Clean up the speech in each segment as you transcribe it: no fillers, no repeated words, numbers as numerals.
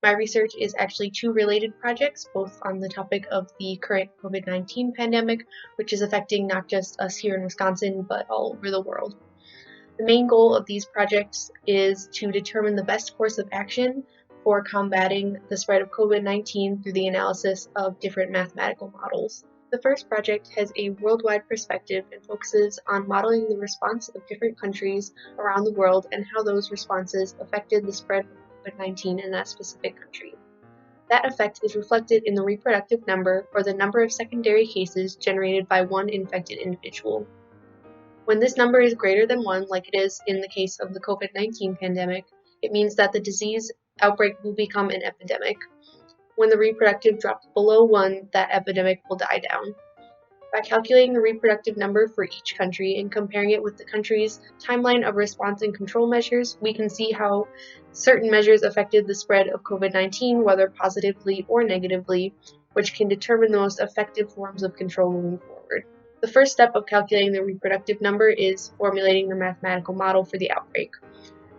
My research is actually two related projects, both on the topic of the current COVID-19 pandemic, which is affecting not just us here in Wisconsin, but all over the world. The main goal of these projects is to determine the best course of action for combating the spread of COVID-19 through the analysis of different mathematical models. The first project has a worldwide perspective and focuses on modeling the response of different countries around the world and how those responses affected the spread of COVID-19 in that specific country. That effect is reflected in the reproductive number, or the number of secondary cases generated by one infected individual. When this number is greater than 1, like it is in the case of the COVID-19 pandemic, it means that the disease outbreak will become an epidemic. When the reproductive drops below 1, that epidemic will die down. By calculating the reproductive number for each country and comparing it with the country's timeline of response and control measures, we can see how certain measures affected the spread of COVID-19, whether positively or negatively, which can determine the most effective forms of control moving forward. The first step of calculating the reproductive number is formulating the mathematical model for the outbreak.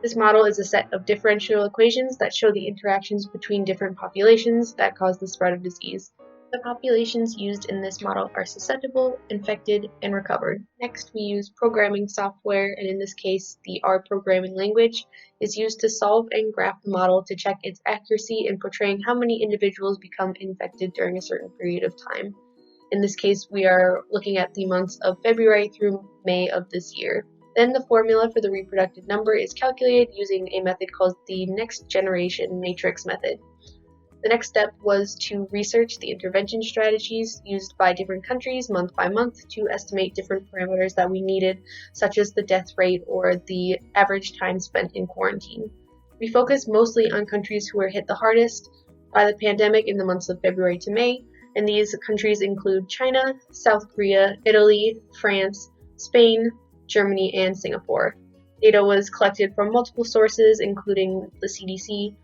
This model is a set of differential equations that show the interactions between different populations that cause the spread of disease. The populations used in this model are susceptible, infected, and recovered. Next, we use programming software, and in this case, the R programming language is used to solve and graph the model to check its accuracy in portraying how many individuals become infected during a certain period of time. In this case, we are looking at the months of February through May of this year. Then the formula for the reproductive number is calculated using a method called the next generation matrix method. The next step was to research the intervention strategies used by different countries month by month to estimate different parameters that we needed, such as the death rate or the average time spent in quarantine. We focused mostly on countries who were hit the hardest by the pandemic in the months of February to May, and these countries include China, South Korea, Italy, France, Spain, Germany, and Singapore. Data was collected from multiple sources, including the CDC,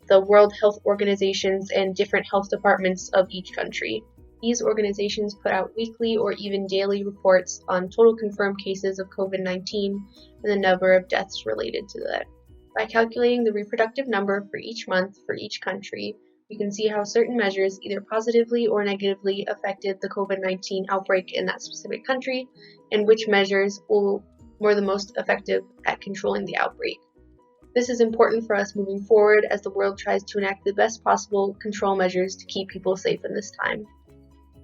the World Health Organizations, and different health departments of each country. These organizations put out weekly or even daily reports on total confirmed cases of COVID-19 and the number of deaths related to that. By calculating the reproductive number for each month for each country, we can see how certain measures either positively or negatively affected the COVID-19 outbreak in that specific country, and which measures were the most effective at controlling the outbreak. This is important for us moving forward as the world tries to enact the best possible control measures to keep people safe in this time.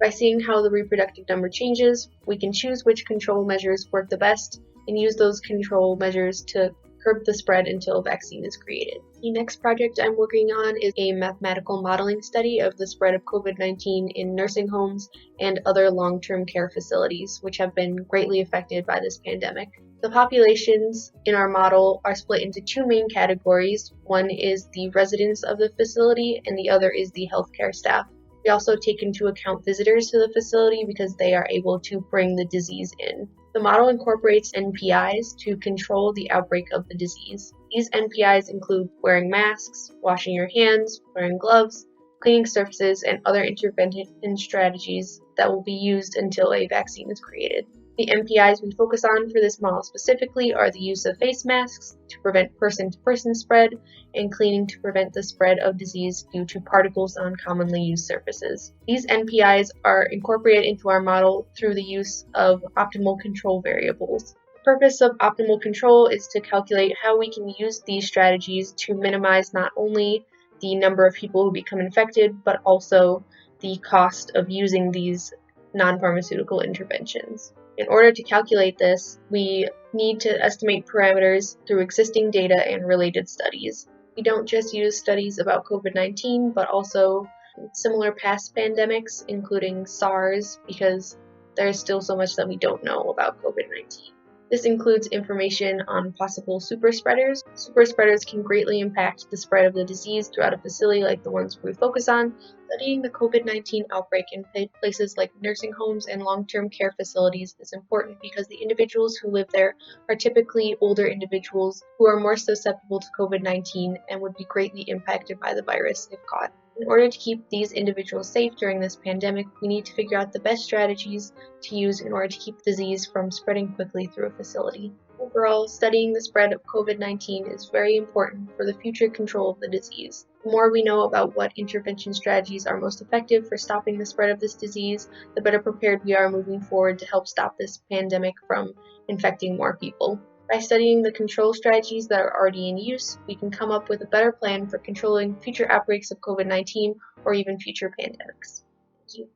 By seeing how the reproductive number changes, we can choose which control measures work the best and use those control measures to curb the spread until a vaccine is created. The next project I'm working on is a mathematical modeling study of the spread of COVID-19 in nursing homes and other long-term care facilities, which have been greatly affected by this pandemic. The populations in our model are split into two main categories. One is the residents of the facility, and the other is the healthcare staff. We also take into account visitors to the facility because they are able to bring the disease in. The model incorporates NPIs to control the outbreak of the disease. These NPIs include wearing masks, washing your hands, wearing gloves, cleaning surfaces, and other intervention strategies that will be used until a vaccine is created. The NPIs we focus on for this model specifically are the use of face masks to prevent person-to-person spread and cleaning to prevent the spread of disease due to particles on commonly used surfaces. These NPIs are incorporated into our model through the use of optimal control variables. The purpose of optimal control is to calculate how we can use these strategies to minimize not only the number of people who become infected, but also the cost of using these non-pharmaceutical interventions. In order to calculate this, we need to estimate parameters through existing data and related studies. We don't just use studies about COVID-19, but also similar past pandemics, including SARS, because there's still so much that we don't know about COVID-19. This includes information on possible super spreaders. Super spreaders can greatly impact the spread of the disease throughout a facility like the ones we focus on. Studying the COVID-19 outbreak in places like nursing homes and long-term care facilities is important because the individuals who live there are typically older individuals who are more susceptible to COVID-19 and would be greatly impacted by the virus if caught. In order to keep these individuals safe during this pandemic, we need to figure out the best strategies to use in order to keep the disease from spreading quickly through a facility. Overall, studying the spread of COVID-19 is very important for the future control of the disease. The more we know about what intervention strategies are most effective for stopping the spread of this disease, the better prepared we are moving forward to help stop this pandemic from infecting more people. By studying the control strategies that are already in use, we can come up with a better plan for controlling future outbreaks of COVID-19 or even future pandemics. Thank you.